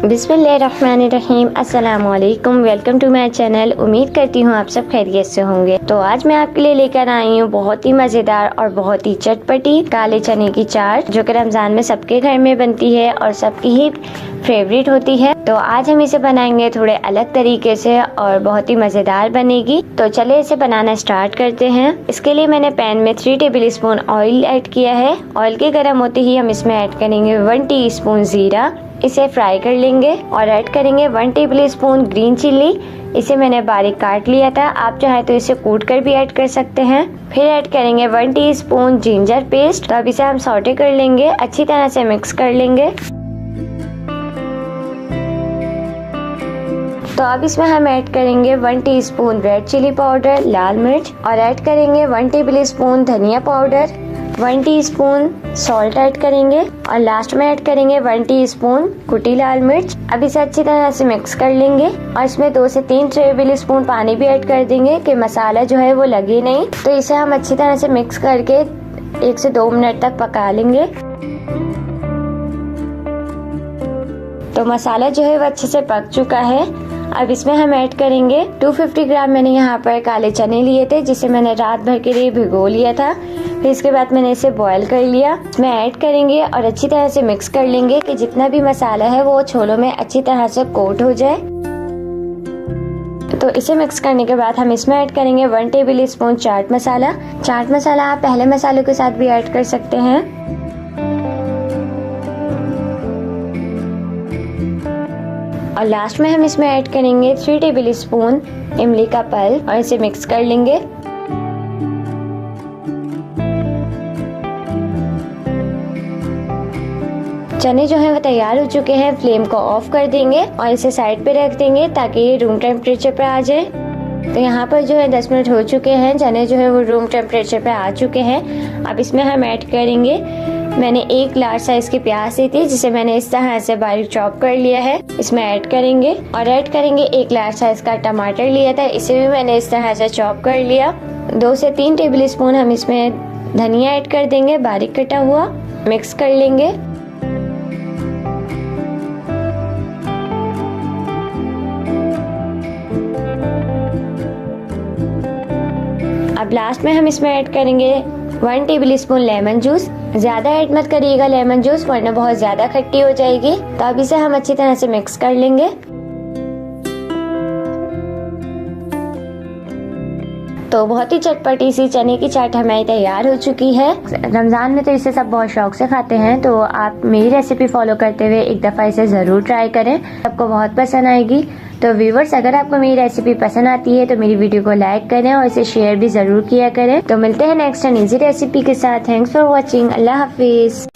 बिस्मिल्लाहिर्रहमानिर्रहीम, अस्सलामुअलैकुम। Welcome to my channel. उम्मीद करती हूँ आप सब खैरियत से होंगे। तो आज मैं आपके लिए लेकर आई हूँ बहुत ही मज़ेदार और बहुत ही चटपटी काले चने की चाट, जो कि रमज़ान में सबके घर में बनती है और सबकी ही फेवरेट होती है। तो आज हम इसे बनाएंगे थोड़े अलग तरीके से और बहुत ही मज़ेदार बनेगी। तो चले इसे बनाना स्टार्ट करते हैं। इसके लिए मैंने पैन में 3 टेबल स्पून ऑयल ऐड किया है। ऑयल के गर्म होते ही हम इसमें ऐड करेंगे 1 टीस्पून जीरा। इसे फ्राई कर लेंगे और ऐड करेंगे 1 टेबल स्पून ग्रीन चिल्ली। इसे मैंने बारीक काट लिया था, आप चाहे तो इसे कूट कर भी ऐड कर सकते हैं। फिर ऐड करेंगे 1 टीस्पून जिंजर पेस्ट। तो अब इसे हम सौटे कर लेंगे, अच्छी तरह से मिक्स कर लेंगे। तो अब इसमें हम ऐड करेंगे 1 टीस्पून रेड चिली पाउडर, लाल मिर्च, और ऐड करेंगे 1 टेबल स्पून धनिया पाउडर, 1 टीस्पून सॉल्ट ऐड करेंगे और लास्ट में ऐड करेंगे 1 टीस्पून कुटी लाल मिर्च। अब इसे अच्छी तरह से मिक्स कर लेंगे और इसमें 2 से 3 टेबल स्पून पानी भी ऐड कर देंगे कि मसाला जो है वो लगे नहीं। तो इसे हम अच्छी तरह से मिक्स करके 1 से 2 मिनट तक पका लेंगे। तो मसाला जो है वो अच्छे से पक चुका है। अब इसमें हम ऐड करेंगे 250 ग्राम मैंने यहाँ पर काले चने लिए थे, जिसे मैंने रात भर के लिए भिगो लिया था। फिर इसके बाद मैंने इसे बॉईल कर लिया। इसमें ऐड करेंगे और अच्छी तरह से मिक्स कर लेंगे कि जितना भी मसाला है वो छोलों में अच्छी तरह से कोट हो जाए। तो इसे मिक्स करने के बाद हम इसमें ऐड करेंगे 1 टेबल स्पून चाट मसाला। चाट मसाला आप पहले मसालों के साथ भी ऐड कर सकते हैं। और लास्ट में हम इसमें ऐड करेंगे 3 टेबल स्पून इमली का पल्प और इसे मिक्स कर लेंगे। चने जो हैं वो तैयार हो चुके हैं। फ्लेम को ऑफ कर देंगे और इसे साइड पे रख देंगे ताकि ये रूम टेम्परेचर पे आ जाए। तो यहाँ पर जो है 10 मिनट हो चुके हैं, चने जो है वो रूम टेम्परेचर पे आ चुके हैं। अब इसमें हम ऐड करेंगे, मैंने 1 लार्ज साइज की प्याज ली थी, जिसे मैंने इस तरह से बारीक चॉप कर लिया है, इसमें ऐड करेंगे। और ऐड करेंगे 1 लार्ज साइज का टमाटर लिया था, इसे भी मैंने इस तरह से चॉप कर लिया। 2 से 3 टेबल स्पून हम इसमें धनिया ऐड कर देंगे, बारीक कटा हुआ। मिक्स कर लेंगे। अब लास्ट में हम इसमें ऐड करेंगे 1 टेबल स्पून लेमन जूस। ज्यादा ऐड मत करिएगा लेमन जूस, वरना बहुत ज्यादा खट्टी हो जाएगी। तो अब इसे हम अच्छी तरह से मिक्स कर लेंगे। तो बहुत ही चटपटी सी चने की चाट हमारी तैयार हो चुकी है। रमजान में तो इसे सब बहुत शौक से खाते हैं, तो आप मेरी रेसिपी फॉलो करते हुए एक दफ़ा इसे ज़रूर ट्राई करें, आपको बहुत पसंद आएगी। तो व्यूवर्स, अगर आपको मेरी रेसिपी पसंद आती है तो मेरी वीडियो को लाइक करें और इसे शेयर भी ज़रूर किया करें। तो मिलते हैं नेक्स्ट एंड इजी रेसिपी के साथ। Thanks for watching. अल्लाह हाफिज़।